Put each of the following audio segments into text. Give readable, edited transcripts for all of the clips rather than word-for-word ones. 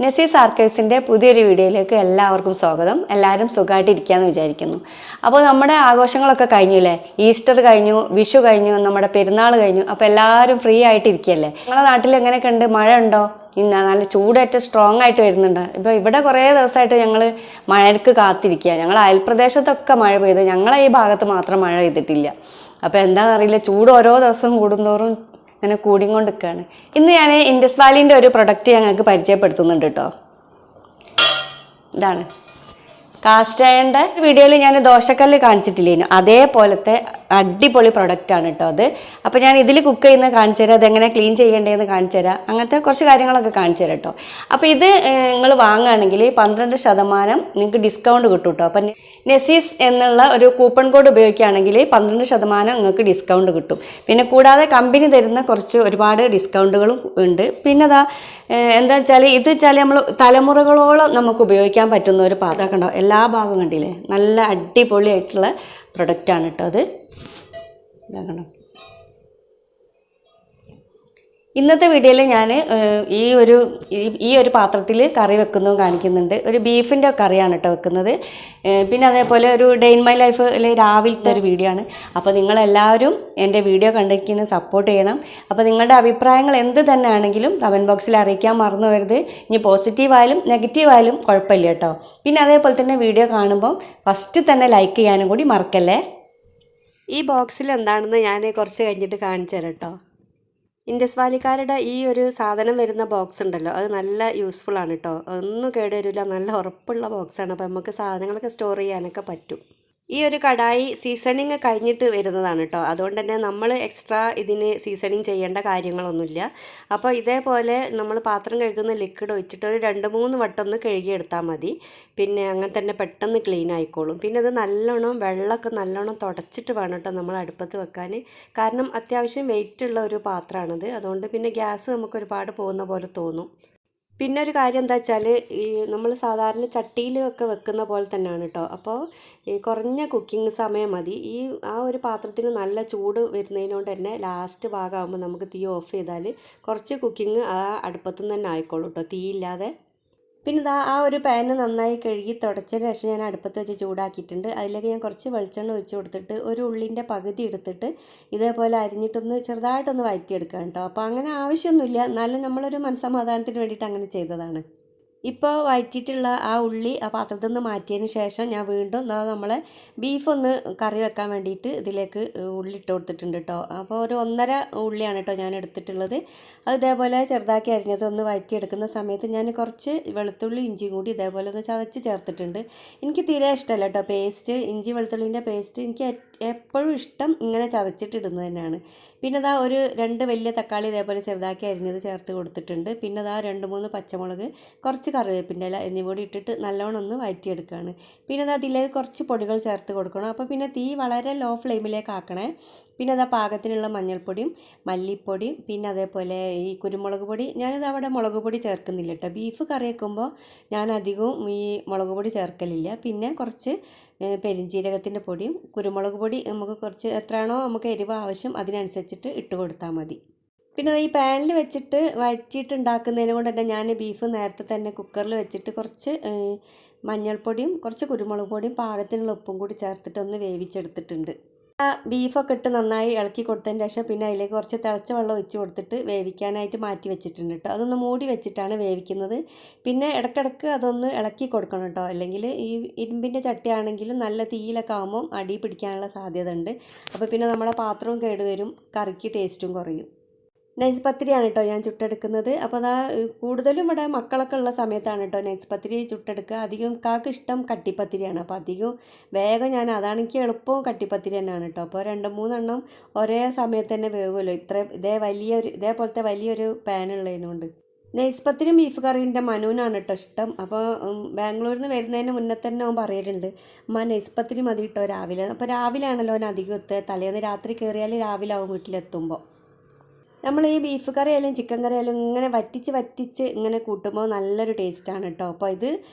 നസീസ് ആർക്കൈവ്സിൻ്റെ പുതിയൊരു വീഡിയോയിലേക്ക് എല്ലാവർക്കും സ്വാഗതം. എല്ലാവരും സുഖമായിട്ടിരിക്കുകയെന്ന് വിചാരിക്കുന്നു. അപ്പോൾ നമ്മുടെ ആഘോഷങ്ങളൊക്കെ കഴിഞ്ഞു അല്ലേ? ഈസ്റ്റർ കഴിഞ്ഞു, വിഷു കഴിഞ്ഞു, നമ്മുടെ പെരുന്നാൾ കഴിഞ്ഞു. അപ്പോൾ എല്ലാവരും ഫ്രീ ആയിട്ടിരിക്കുകയല്ലേ? നിങ്ങളുടെ നാട്ടിൽ എങ്ങനെയൊക്കെ ഉണ്ട്? മഴ ഉണ്ടോ? ഇന്ന നല്ല ചൂടേറ്റ സ്ട്രോങ് ആയിട്ട് വരുന്നുണ്ട്. ഇപ്പോൾ ഇവിടെ കുറേ ദിവസമായിട്ട് ഞങ്ങൾ മഴയ്ക്ക് കാത്തിരിക്കുക. ഞങ്ങൾ അയൽപ്രദേശത്തൊക്കെ മഴ പെയ്തു, ഞങ്ങളെ ഈ ഭാഗത്ത് മാത്രം മഴ പെയ്തിട്ടില്ല. അപ്പോൾ എന്താണെന്നറിയില്ല, ചൂട് ഓരോ ദിവസം കൂടുന്തോറും അങ്ങനെ കൂടിക്കൊണ്ടിരിക്കുകയാണ്. ഇന്ന് ഞാൻ ഇൻഡസ് വാലിൻ്റെ ഒരു പ്രൊഡക്റ്റ് ഞങ്ങൾക്ക് പരിചയപ്പെടുത്തുന്നുണ്ട് കേട്ടോ. ഇതാണ് കാസ്റ്റ് അയണിൻ്റെ വീഡിയോയിൽ ഞാൻ ദോശക്കല്ല് കാണിച്ചിട്ടില്ലേനു, അതേപോലത്തെ അടിപൊളി പ്രൊഡക്റ്റാണ് കേട്ടോ അത്. അപ്പോൾ ഞാൻ ഇതിൽ കുക്ക് ചെയ്യുന്നത് കാണിച്ചു തരാം, അതെങ്ങനെ ക്ലീൻ ചെയ്യേണ്ടതെന്ന് കാണിച്ചു തരാം, അങ്ങനത്തെ കുറച്ച് കാര്യങ്ങളൊക്കെ കാണിച്ചു തരാം കേട്ടോ. അപ്പോൾ ഇത് നിങ്ങൾ വാങ്ങുകയാണെങ്കിൽ 12% നിങ്ങൾക്ക് ഡിസ്കൗണ്ട് കിട്ടും കേട്ടോ. അപ്പം നസീസ് എന്നുള്ള ഒരു കൂപ്പൺ കോഡ് ഉപയോഗിക്കുകയാണെങ്കിൽ 12% നിങ്ങൾക്ക് ഡിസ്കൗണ്ട് കിട്ടും. പിന്നെ കൂടാതെ കമ്പനി തരുന്ന ഒരുപാട് ഡിസ്കൗണ്ടുകളും ഉണ്ട്. പിന്നെ എന്താ വെച്ചാൽ ഇത് വെച്ചാൽ നമ്മൾ തലമുറകളോളം നമുക്ക് ഉപയോഗിക്കാൻ പറ്റുന്ന ഒരു പാത്രം കണ്ടോ, എല്ലാ ഭാഗവും കണ്ടില്ലേ, നല്ല അടിപൊളിയായിട്ടുള്ള പ്രൊഡക്റ്റാണ് കേട്ടോ അത്. ഇതാകണം. ഇന്നത്തെ വീഡിയോയിൽ ഞാൻ ഈ ഒരു പാത്രത്തിൽ കറി വെക്കുന്നതും കാണിക്കുന്നുണ്ട്. ഒരു ബീഫിൻ്റെ കറിയാണ് കേട്ടോ വെക്കുന്നത്. പിന്നെ അതേപോലെ ഒരു ഡേ ഇൻ മൈ ലൈഫ് രാവിലത്തെ ഒരു വീഡിയോ ആണ്. അപ്പോൾ നിങ്ങളെല്ലാവരും എൻ്റെ വീഡിയോ കണ്ടിരിക്കുന്ന സപ്പോർട്ട് ചെയ്യണം. അപ്പോൾ നിങ്ങളുടെ അഭിപ്രായങ്ങൾ എന്ത് തന്നെ ആണെങ്കിലും കമൻറ്റ് ബോക്സിൽ അറിയിക്കാൻ മറന്നു വരുത്. ഇനി പോസിറ്റീവായാലും നെഗറ്റീവായാലും കുഴപ്പമില്ല കേട്ടോ. പിന്നെ അതേപോലെ തന്നെ വീഡിയോ കാണുമ്പോൾ ഫസ്റ്റ് തന്നെ ലൈക്ക് ചെയ്യാനും കൂടി മറക്കല്ലേ. ഈ ബോക്സിൽ എന്താണെന്ന് ഞാൻ കുറച്ച് കഴിഞ്ഞിട്ട് കാണിച്ചു തരാം കേട്ടോ. ഇൻഡസ് വാലിക്കാരുടെ ഈ ഒരു സാധനം വരുന്ന ബോക്സ് ഉണ്ടല്ലോ, അത് നല്ല യൂസ്ഫുൾ ആണ് കേട്ടോ. ഒന്നും കേടുവരില്ല, നല്ല ഉറപ്പുള്ള ബോക്സാണ്. അപ്പോൾ നമുക്ക് സാധനങ്ങളൊക്കെ സ്റ്റോർ ചെയ്യാനൊക്കെ പറ്റും. ഈ ഒരു കടായി സീസണിങ് കഴിഞ്ഞിട്ട് വരുന്നതാണ് കേട്ടോ. അതുകൊണ്ട് തന്നെ നമ്മൾ എക്സ്ട്രാ ഇതിന് സീസണിങ് ചെയ്യേണ്ട കാര്യങ്ങളൊന്നുമില്ല. അപ്പോൾ ഇതേപോലെ നമ്മൾ പാത്രം കഴുകുന്ന ലിക്വിഡ് ഒഴിച്ചിട്ട് ഒരു 2-3 വട്ടം ഒന്ന് കഴുകിയെടുത്താൽ മതി. പിന്നെ അങ്ങനെ തന്നെ പെട്ടെന്ന് ക്ലീൻ ആയിക്കോളും. പിന്നെ അത് നല്ലോണം വെള്ളമൊക്കെ നല്ലോണം തുടച്ചിട്ട് വേണം കേട്ടോ നമ്മൾ അടുപ്പത്ത് വെക്കാൻ. കാരണം അത്യാവശ്യം വെയിറ്റുള്ള ഒരു പാത്രമാണിത്. അതുകൊണ്ട് പിന്നെ ഗ്യാസ് നമുക്ക് ഒരുപാട് പോകുന്ന പോലെ തോന്നും. പിന്നെ ഒരു കാര്യം എന്താ വെച്ചാൽ, ഈ നമ്മൾ സാധാരണ ചട്ടിയിലൊക്കെ വെക്കുന്ന പോലെ തന്നെയാണ് കേട്ടോ. അപ്പോൾ ഈ കുറഞ്ഞ കുക്കിംഗ് സമയം മതി. ആ ഒരു പാത്രത്തിന് നല്ല ചൂട് വരുന്നതിനോണ്ട് തന്നെ ലാസ്റ്റ് ഭാഗമാകുമ്പോൾ നമുക്ക് തീ ഓഫ് ചെയ്താൽ കുറച്ച് കുക്കിംഗ് ആ അടുപ്പത്തുനിന്ന് തന്നെ ആയിക്കോളൂ കേട്ടോ, തീയില്ലാതെ. പിന്നെ ആ ഒരു പാന് നന്നായി കഴുകി തുടച്ചതിന് ശേഷം ഞാൻ അടുപ്പത്ത് വെച്ച് ചൂടാക്കിയിട്ടുണ്ട്. അതിലേക്ക് ഞാൻ കുറച്ച് വെളിച്ചെണ്ണ ഒഴിച്ച് കൊടുത്തിട്ട് ഒരു ഉള്ളിൻ്റെ പകുതി എടുത്തിട്ട് ഇതേപോലെ അരിഞ്ഞിട്ടൊന്ന് ചെറുതായിട്ടൊന്ന് വഴറ്റിയെടുക്കാം കേട്ടോ. അപ്പോൾ അങ്ങനെ ആവശ്യമൊന്നുമില്ല, എന്നാലും നമ്മളൊരു മനസ്സമാധാനത്തിന് വേണ്ടിയിട്ട് അങ്ങനെ ചെയ്തതാണ്. ഇപ്പോൾ വഴറ്റിയിട്ടുള്ള ആ ഉള്ളി ആ പാത്രത്തിൽ നിന്ന് മാറ്റിയതിന് ശേഷം ഞാൻ വീണ്ടും നമ്മളെ ബീഫ് ഒന്ന് കറി വെക്കാൻ വേണ്ടിയിട്ട് ഇതിലേക്ക് ഉള്ളി ഇട്ട് കൊടുത്തിട്ടുണ്ട് കേട്ടോ. അപ്പോൾ ഒരു 1.5 ഉള്ളിയാണ് കേട്ടോ ഞാൻ എടുത്തിട്ടുള്ളത്. അത് ഇതേപോലെ ചെറുതാക്കി അരിഞ്ഞത് ഒന്ന് വഴറ്റിയെടുക്കുന്ന സമയത്ത് ഞാൻ കുറച്ച് വെളുത്തുള്ളി ഇഞ്ചിയും കൂടി ഇതേപോലെ ഒന്ന് ചതച്ച് ചേർത്തിട്ടുണ്ട്. എനിക്ക് തീരെ ഇഷ്ടമല്ല കേട്ടോ പേസ്റ്റ്, ഇഞ്ചി വെളുത്തുള്ളിൻ്റെ പേസ്റ്റ്. എനിക്ക് എപ്പോഴും ഇഷ്ടം ഇങ്ങനെ ചതച്ചിട്ടിടുന്നത് തന്നെയാണ്. പിന്നെ ഒരു 2 വലിയ തക്കാളി ഇതേപോലെ ചെറുതാക്കി അരിഞ്ഞത് ചേർത്ത് കൊടുത്തിട്ടുണ്ട്. പിന്നെ 2-3 പച്ചമുളക്, കുറച്ച് കറിവേപ്പിൻ്റെ ഇല എന്നിവ കൂടി ഇട്ടിട്ട് നല്ലോണം ഒന്ന് വഴറ്റിയെടുക്കുകയാണ്. പിന്നെ അതിലേക്ക് കുറച്ച് പൊടികൾ ചേർത്ത് കൊടുക്കണം. അപ്പോൾ പിന്നെ തീ വളരെ ലോ ഫ്ലെയിമിലേക്ക് ആക്കണേ. പിന്നെ പാകത്തിനുള്ള മഞ്ഞൾപ്പൊടിയും മല്ലിപ്പൊടിയും പിന്നെ അതേപോലെ ഈ കുരുമുളക് പൊടി. ഞാനിത് അവിടെ മുളക് പൊടി ചേർക്കുന്നില്ല കേട്ടോ. ബീഫ് കറി വെക്കുമ്പോൾ ഞാൻ അധികവും ഈ മുളക് പൊടി ചേർക്കലില്ല. പിന്നെ കുറച്ച് പെരിഞ്ജീരകത്തിൻ്റെ പൊടിയും കുരുമുളക് പൊടി നമുക്ക് കുറച്ച് എത്രയാണോ നമുക്ക് എരിവ് ആവശ്യം അതിനനുസരിച്ചിട്ട് ഇട്ട് കൊടുത്താൽ മതി. പിന്നെ ഈ പാനിൽ വെച്ചിട്ട് വഴറ്റിയിട്ട് ഉണ്ടാക്കുന്നതിനെ കൊണ്ട് തന്നെ ഞാൻ ബീഫ് നേരത്തെ തന്നെ കുക്കറിൽ വെച്ചിട്ട് കുറച്ച് മഞ്ഞൾപ്പൊടിയും കുറച്ച് കുരുമുളക് പൊടിയും പാകത്തിനുള്ള ഉപ്പും കൂടി ചേർത്തിട്ട് ഒന്ന് വേവിച്ചെടുത്തിട്ടുണ്ട്. ബീഫൊക്കെ ഇട്ട് നന്നായി ഇളക്കി കൊടുത്തതിന് ശേഷം പിന്നെ അതിലേക്ക് കുറച്ച് തിളച്ച വെള്ളം ഒഴിച്ച് കൊടുത്തിട്ട് വേവിക്കാനായിട്ട് മാറ്റി വെച്ചിട്ടുണ്ട് കേട്ടോ. അതൊന്ന് മൂടി വെച്ചിട്ടാണ് വേവിക്കുന്നത്. പിന്നെ ഇടയ്ക്കിടയ്ക്ക് അതൊന്ന് ഇളക്കി കൊടുക്കണം കേട്ടോ, അല്ലെങ്കിൽ ഈ ഇരുമ്പിൻ്റെ ചട്ടിയാണെങ്കിലും നല്ല തീയിലൊക്കെ ആകുമ്പം അടി പിടിക്കാനുള്ള സാധ്യത ഉണ്ട്. അപ്പോൾ പിന്നെ നമ്മുടെ പാത്രവും കേടുവരും, കറിക്ക് ടേസ്റ്റും കുറയും. നൈസ് പത്തിരിയാണ് കേട്ടോ ഞാൻ ചുട്ടെടുക്കുന്നത്. അപ്പോൾ കൂടുതലും ഇവിടെ മക്കളൊക്കെ ഉള്ള സമയത്താണ് കേട്ടോ നൈസ് പത്തിരി ചുട്ടെടുക്കുക. അധികം കാക്ക് ഇഷ്ടം കട്ടിപ്പത്തിരിയാണ്. അപ്പോൾ അധികം വേഗം ഞാൻ അതാണ് എനിക്ക് എളുപ്പവും കട്ടിപ്പത്തിരി തന്നെയാണ് കേട്ടോ. അപ്പോൾ 2-3 എണ്ണം ഒരേ സമയത്ത് തന്നെ വേവുമല്ലോ, ഇതേപോലത്തെ വലിയൊരു പാനുള്ളതിനുകൊണ്ട്. നൈസ് പത്തിരിയും ബീഫ് കറീൻ്റെ മനുവിനാണ് കേട്ടോ ഇഷ്ടം. അപ്പോൾ ബാംഗ്ലൂരിൽ നിന്ന് വരുന്നതിന് മുന്നേ തന്നെ അവൻ പറയലുണ്ട്, അമ്മ നൈസ് പത്തിരി മതി കേട്ടോ രാവിലെ. അപ്പോൾ രാവിലെ ആണല്ലോ അവൻ അധികം എത്തുക, തലേന്ന് രാത്രി കയറിയാൽ രാവിലെ ആവും വീട്ടിലെത്തുമ്പോൾ. നമ്മൾ ഈ ബീഫ് കറി ആയാലും ചിക്കൻ കറി ആയാലും ഇങ്ങനെ വറ്റിച്ച് ഇങ്ങനെ കൂട്ടുമ്പോൾ നല്ലൊരു ടേസ്റ്റാണ് കേട്ടോ. അപ്പോൾ ഇത്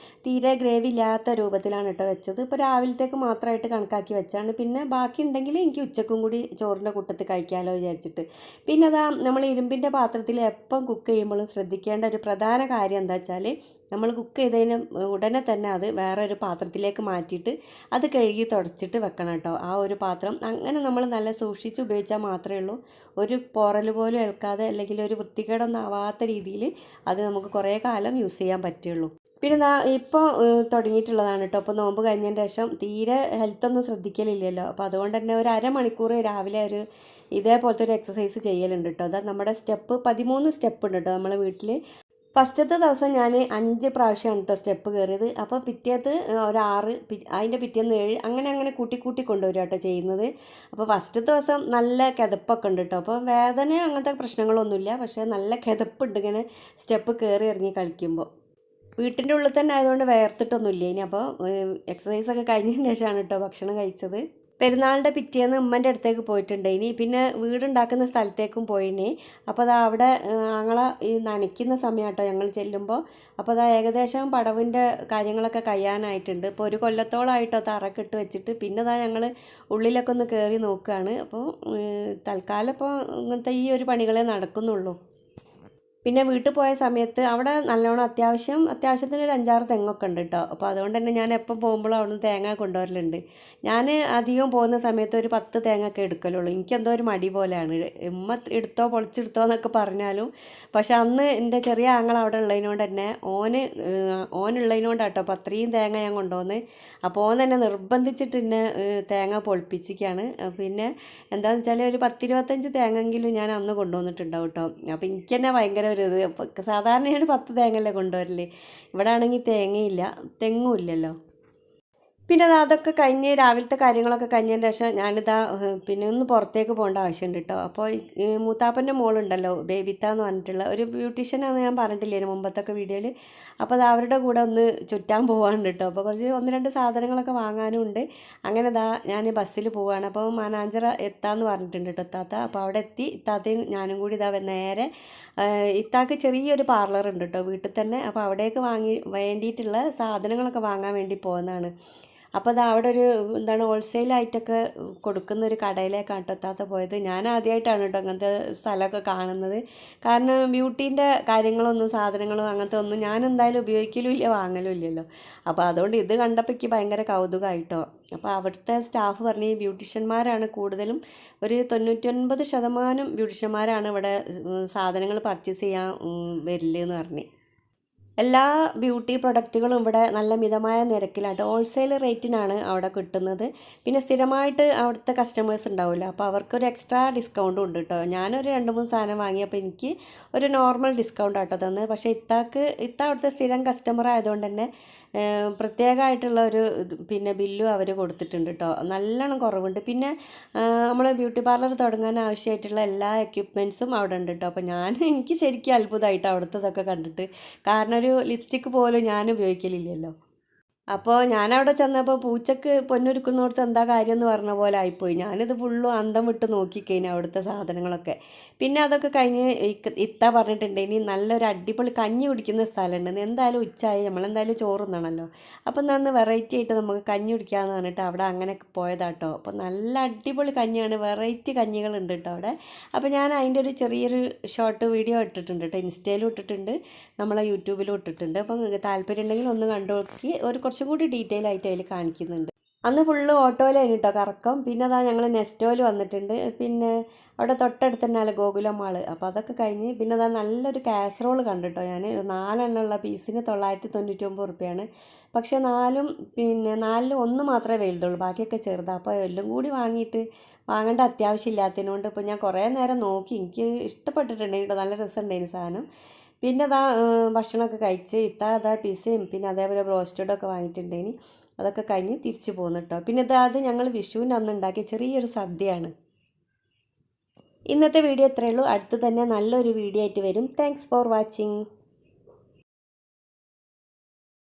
തീരെ ഗ്രേവി ഇല്ലാത്ത രൂപത്തിലാണ് കേട്ടോ വെച്ചത്. ഇപ്പോൾ രാവിലത്തേക്ക് മാത്രമായിട്ട് കണക്കാക്കി വെച്ചാണ്. പിന്നെ ബാക്കി ഉണ്ടെങ്കിൽ എനിക്ക് ഉച്ചക്കും കൂടി ചോറിൻ്റെ കൂട്ടത്തിൽ കഴിക്കാമല്ലോ വിചാരിച്ചിട്ട്. പിന്നെ അതാ നമ്മൾ ഇരുമ്പിൻ്റെ പാത്രത്തിൽ എപ്പം കുക്ക് ചെയ്യുമ്പോഴും ശ്രദ്ധിക്കേണ്ട ഒരു പ്രധാന കാര്യം എന്താ വെച്ചാൽ, നമ്മൾ കുക്ക് ചെയ്തതിന് ഉടനെ തന്നെ അത് വേറെ ഒരു പാത്രത്തിലേക്ക് മാറ്റിയിട്ട് അത് കഴുകി തുടച്ചിട്ട് വെക്കണം കേട്ടോ. ആ ഒരു പാത്രം അങ്ങനെ നമ്മൾ നല്ല സൂക്ഷിച്ച് ഉപയോഗിച്ചാൽ മാത്രമേ ഉള്ളൂ ഒരു പോറൽ പോലും ഏൽക്കാതെ അല്ലെങ്കിൽ ഒരു വൃത്തികേടൊന്നും ആവാത്ത രീതിയിൽ അത് നമുക്ക് കുറേ കാലം യൂസ് ചെയ്യാൻ പറ്റുള്ളൂ. പിന്നെ ഇപ്പോൾ തുടങ്ങിയിട്ടുള്ളതാണ് കേട്ടോ. അപ്പോൾ നോമ്പ് കഴിഞ്ഞതിന് ശേഷം തീരെ ഹെൽത്തൊന്നും ശ്രദ്ധിക്കലില്ലല്ലോ. അപ്പോൾ അതുകൊണ്ട് തന്നെ ഒരു അരമണിക്കൂർ രാവിലെ ഇതേപോലത്തെ ഒരു എക്സസൈസ് ചെയ്യലുണ്ട് കേട്ടോ. അതാ നമ്മുടെ 13 സ്റ്റെപ്പ് ഉണ്ട് കേട്ടോ നമ്മളെ വീട്ടിൽ. ഫസ്റ്റത്തെ ദിവസം ഞാൻ 5 പ്രാവശ്യമാണ് കേട്ടോ സ്റ്റെപ്പ് കയറിയത്. അപ്പോൾ പിറ്റേത്ത് ഒരു 6, അതിൻ്റെ പിറ്റേന്ന് 7, അങ്ങനെ കൂട്ടി കൊണ്ടുവരിക കേട്ടോ ചെയ്യുന്നത്. അപ്പോൾ ഫസ്റ്റത്തെ ദിവസം നല്ല കിതപ്പൊക്കെ ഉണ്ട് കേട്ടോ. അപ്പോൾ വേദന അങ്ങനത്തെ പ്രശ്നങ്ങളൊന്നുമില്ല, പക്ഷേ നല്ല കിതപ്പുണ്ട് ഇങ്ങനെ സ്റ്റെപ്പ് കയറി ഇറങ്ങി കളിക്കുമ്പോൾ. വീട്ടിൻ്റെ ഉള്ളിൽ തന്നെ ആയതുകൊണ്ട് വേർത്തിട്ടൊന്നുമില്ല ഇനി. അപ്പോൾ എക്സസൈസൊക്കെ കഴിഞ്ഞതിന് ശേഷമാണ് കേട്ടോ ഭക്ഷണം കഴിച്ചത്. പെരുന്നാളിൻ്റെ പിറ്റേന്ന് ഉമ്മൻ്റെ അടുത്തേക്ക് പോയിട്ടുണ്ട്. ഇനി പിന്നെ വീടുണ്ടാക്കുന്ന സ്ഥലത്തേക്കും പോയിന്. അപ്പോൾ അതാ അവിടെ ഞങ്ങളെ ഈ നനയ്ക്കുന്ന സമയം കേട്ടോ ഞങ്ങൾ ചെല്ലുമ്പോൾ. അപ്പോൾ അതാ ഏകദേശം പടവിൻ്റെ കാര്യങ്ങളൊക്കെ കഴിയാനായിട്ടുണ്ട്. ഇപ്പോൾ ഒരു കൊല്ലത്തോളമായിട്ടോ തറക്കിട്ട് വെച്ചിട്ട്. പിന്നെ അതാ ഞങ്ങൾ ഉള്ളിലൊക്കെ ഒന്ന് കയറി നോക്കുകയാണ്. അപ്പോൾ തൽക്കാലം ഇപ്പോൾ ഇങ്ങനത്തെ ഈ ഒരു പണികളെ നടക്കുന്നുള്ളൂ. പിന്നെ വീട്ടിൽ പോയ സമയത്ത് അവിടെ നല്ലോണം അത്യാവശ്യത്തിന് ഒരു 5-6 തെങ്ങൊക്കെ ഉണ്ട് കേട്ടോ. അപ്പോൾ അതുകൊണ്ട് തന്നെ ഞാൻ എപ്പം പോകുമ്പോഴും അവിടെ നിന്ന് തേങ്ങ കൊണ്ടുവരലുണ്ട്. ഞാൻ അധികം പോകുന്ന സമയത്ത് ഒരു 10 തേങ്ങയൊക്കെ എടുക്കലുള്ളൂ. എനിക്കെന്തോ ഒരു മടി പോലെയാണ്. ഉമ്മ പൊളിച്ചെടുത്തോ എന്നൊക്കെ പറഞ്ഞാലും. പക്ഷെ അന്ന് എൻ്റെ ചെറിയ ആങ്ങൾ അവിടെ ഉള്ളതിനോണ്ട് തന്നെ ഓനുള്ളതിനോണ്ടാണ് കേട്ടോ അപ്പോൾ അത്രയും തേങ്ങ ഞാൻ കൊണ്ടുവന്ന്. അപ്പോൾ ഓൻ തന്നെ നിർബന്ധിച്ചിട്ട് എന്നെ തേങ്ങ പൊളിപ്പിച്ചിരിക്കുകയാണ്. പിന്നെ എന്താണെന്ന് വെച്ചാൽ ഒരു 10-25 തേങ്ങെങ്കിലും ഞാൻ അന്ന് കൊണ്ടുവന്നിട്ടുണ്ടാവും കേട്ടോ. അപ്പോൾ എനിക്ക് തന്നെ ഭയങ്കര സാധാരണ ഞാൻ 10 തേങ്ങയല്ലേ കൊണ്ടുവരല്. ഇവിടെ ആണെങ്കിൽ തേങ്ങയില്ല, തെങ്ങും ഇല്ലല്ലോ. പിന്നെ അതൊക്കെ കഴിഞ്ഞ് രാവിലത്തെ കാര്യങ്ങളൊക്കെ കഴിഞ്ഞതിന് ശേഷം ഞാനിതാ പിന്നെ ഒന്ന് പുറത്തേക്ക് പോകേണ്ട ആവശ്യമുണ്ട് കേട്ടോ. അപ്പോൾ മൂത്താപ്പൻ്റെ മോളുണ്ടല്ലോ ബേബിത്ത എന്ന് പറഞ്ഞിട്ടുള്ള ഒരു ബ്യൂട്ടീഷ്യനാണെന്ന് ഞാൻ പറഞ്ഞിട്ടില്ലേ മുമ്പത്തൊക്കെ വീഡിയോയിൽ. അപ്പോൾ അത് അവരുടെ കൂടെ ഒന്ന് ചുറ്റാൻ പോകാനുണ്ട് കേട്ടോ. അപ്പോൾ കുറച്ച് 1-2 സാധനങ്ങളൊക്കെ വാങ്ങാനും ഉണ്ട്. അങ്ങനെ ഞാൻ ബസ്സിൽ പോവുകയാണ്. അപ്പോൾ മാനാഞ്ചിറ എത്താമെന്ന് പറഞ്ഞിട്ടുണ്ട് കേട്ടോ ഇത്താത്ത. അപ്പോൾ അവിടെ എത്തി ഇത്താത്തയും ഞാനും കൂടി നേരെ ഇത്താക്ക് ചെറിയൊരു പാർലർ ഉണ്ട് കേട്ടോ വീട്ടിൽ തന്നെ. അപ്പോൾ അവിടേക്ക് വേണ്ടിയിട്ടുള്ള സാധനങ്ങളൊക്കെ വാങ്ങാൻ വേണ്ടി പോകുന്നതാണ്. അപ്പോൾ അവിടെ ഒരു ഹോൾസെയിലായിട്ടൊക്കെ കൊടുക്കുന്ന ഒരു കടയിലേക്കാണ് കേട്ടോ എത്താത്ത പോയത്. ഞാൻ ആദ്യമായിട്ടാണ് കേട്ടോ അങ്ങനത്തെ സ്ഥലമൊക്കെ കാണുന്നത്. കാരണം ബ്യൂട്ടീൻ്റെ സാധനങ്ങളും അങ്ങനത്തെ ഒന്നും ഞാൻ എന്തായാലും ഉപയോഗിക്കലും ഇല്ല, വാങ്ങലും ഇല്ലല്ലോ. അപ്പോൾ അതുകൊണ്ട് ഇത് കണ്ടപ്പോൾ എനിക്ക് ഭയങ്കര കൗതുകമായിട്ടോ. അപ്പോൾ അവിടുത്തെ സ്റ്റാഫ് പറഞ്ഞ് ഈ ബ്യൂട്ടീഷ്യന്മാരാണ് കൂടുതലും, ഒരു 99% ബ്യൂട്ടീഷ്യന്മാരാണ് ഇവിടെ സാധനങ്ങൾ പർച്ചേസ് ചെയ്യാൻ വരില്ലെന്ന് പറഞ്ഞ്. എല്ലാ ബ്യൂട്ടി പ്രൊഡക്റ്റുകളും ഇവിടെ നല്ല മിതമായ നിരക്കിലായിട്ട് ഹോൾസെയിൽ റേറ്റിനാണ് അവിടെ കിട്ടുന്നത്. പിന്നെ സ്ഥിരമായിട്ട് അവിടുത്തെ കസ്റ്റമേഴ്സ് ഉണ്ടാവില്ല, അപ്പോൾ അവർക്കൊരു എക്സ്ട്രാ ഡിസ്കൗണ്ടും ഉണ്ട് കേട്ടോ. ഞാനൊരു 2-3 സാധനം വാങ്ങിയപ്പോൾ എനിക്ക് ഒരു നോർമൽ ഡിസ്കൗണ്ട് ആട്ടോ തന്നത്. പക്ഷേ ഇത്ത അവിടുത്തെ സ്ഥിരം കസ്റ്റമർ ആയതുകൊണ്ട് തന്നെ പ്രത്യേകമായിട്ടുള്ള ഒരു പിന്നെ ബില്ലും അവർ കൊടുത്തിട്ടുണ്ട് കേട്ടോ. നല്ലോണം കുറവുണ്ട്. പിന്നെ നമ്മൾ ബ്യൂട്ടി പാർലർ തുടങ്ങാൻ ആവശ്യമായിട്ടുള്ള എല്ലാ എക്യുപ്മെൻറ്റ്സും അവിടെ ഉണ്ട് കേട്ടോ. അപ്പോൾ എനിക്ക് ശരിക്കും അത്ഭുതമായിട്ടോ അവിടുത്തതൊക്കെ കണ്ടിട്ട്. കാരണം ഒരു ലിപ്സ്റ്റിക്ക് പോലും ഞാൻ ഉപയോഗിക്കലില്ലല്ലോ. അപ്പോൾ ഞാനവിടെ ചെന്നപ്പോൾ പൂച്ചക്ക് പൊന്നൊരുക്കുന്നോടത്ത് എന്താ കാര്യം എന്ന് പറഞ്ഞ പോലെ ആയിപ്പോയി. ഞാനിത് ഫുള്ളും അന്തം വിട്ട് നോക്കിക്കഴിഞ്ഞു അവിടുത്തെ സാധനങ്ങളൊക്കെ. പിന്നെ അതൊക്കെ കഴിഞ്ഞ് ഇത്ത പറഞ്ഞിട്ടുണ്ട് ഇനി നല്ലൊരു അടിപൊളി കഞ്ഞി കുടിക്കുന്ന സ്ഥലമുണ്ട്. എന്തായാലും ഉച്ചയായി, നമ്മളെന്തായാലും ചോറുന്നാണല്ലോ. അപ്പം നന്ന് വെറൈറ്റി ആയിട്ട് നമുക്ക് കഞ്ഞി കുടിക്കാമെന്ന് പറഞ്ഞിട്ട് അവിടെ അങ്ങനെ പോയതാട്ടോ. അപ്പോൾ നല്ല അടിപൊളി കഞ്ഞിയാണ്, വെറൈറ്റി കഞ്ഞികളുണ്ട് കേട്ടോ അവിടെ. അപ്പോൾ ഞാൻ അതിൻ്റെ ഒരു ചെറിയൊരു ഷോർട്ട് വീഡിയോ ഇട്ടിട്ടുണ്ട് കേട്ടോ. ഇൻസ്റ്റയിലും ഇട്ടിട്ടുണ്ട്, നമ്മളെ യൂട്യൂബിലും ഇട്ടിട്ടുണ്ട്. അപ്പം താല്പര്യം ഉണ്ടെങ്കിൽ ഒന്ന് കണ്ടു നോക്കി കുറച്ചും കൂടി ഡീറ്റെയിൽ ആയിട്ട് അതിൽ കാണിക്കുന്നുണ്ട്. അന്ന് ഫുള്ള് ഓട്ടോയിലാണ് കേട്ടോ കറക്കം. പിന്നെ ഞങ്ങൾ നെസ്റ്റോയിൽ വന്നിട്ടുണ്ട്. പിന്നെ അവിടെ തൊട്ടടുത്ത് തന്നെയല്ലേ ഗോകുലം മാള്. അപ്പോൾ അതൊക്കെ കഴിഞ്ഞ് പിന്നെ നല്ലൊരു കാസറോൾ കണ്ടിട്ടോ ഞാൻ. 4 എണ്ണമുള്ള പീസിന് 999 റുപ്യാണ്. പക്ഷേ 4 1 മാത്രമേ വലുതുള്ളൂ, ബാക്കിയൊക്കെ ചെറുതാണ്. അപ്പോൾ എല്ലാം കൂടി വാങ്ങേണ്ട അത്യാവശ്യം ഇല്ലാത്തതിനോണ്ട് ഇപ്പോൾ ഞാൻ കുറേ നേരം നോക്കി. എനിക്ക് ഇഷ്ടപ്പെട്ടിട്ടുണ്ട് കേട്ടോ, നല്ല രസമുണ്ടായിരുന്നു സാധനം. പിന്നെ ഭക്ഷണമൊക്കെ കഴിച്ച് ഇത്താ പിസയും പിന്നെ അതേപോലെ ബ്രോസ്റ്റഡൊക്കെ വാങ്ങിയിട്ടുണ്ടേനി. അതൊക്കെ കഴിഞ്ഞ് തിരിച്ചു പോകുന്നു കേട്ടോ. പിന്നെ അത് ഞങ്ങൾ വിഷുവിൻ്റെ അന്ന് ഉണ്ടാക്കിയ ചെറിയൊരു സദ്യയാണ്. ഇന്നത്തെ വീഡിയോ ഇത്രയേ ഉള്ളൂ. അടുത്ത് തന്നെ നല്ലൊരു വീഡിയോ ആയിട്ട് വരും. Thanks for watching.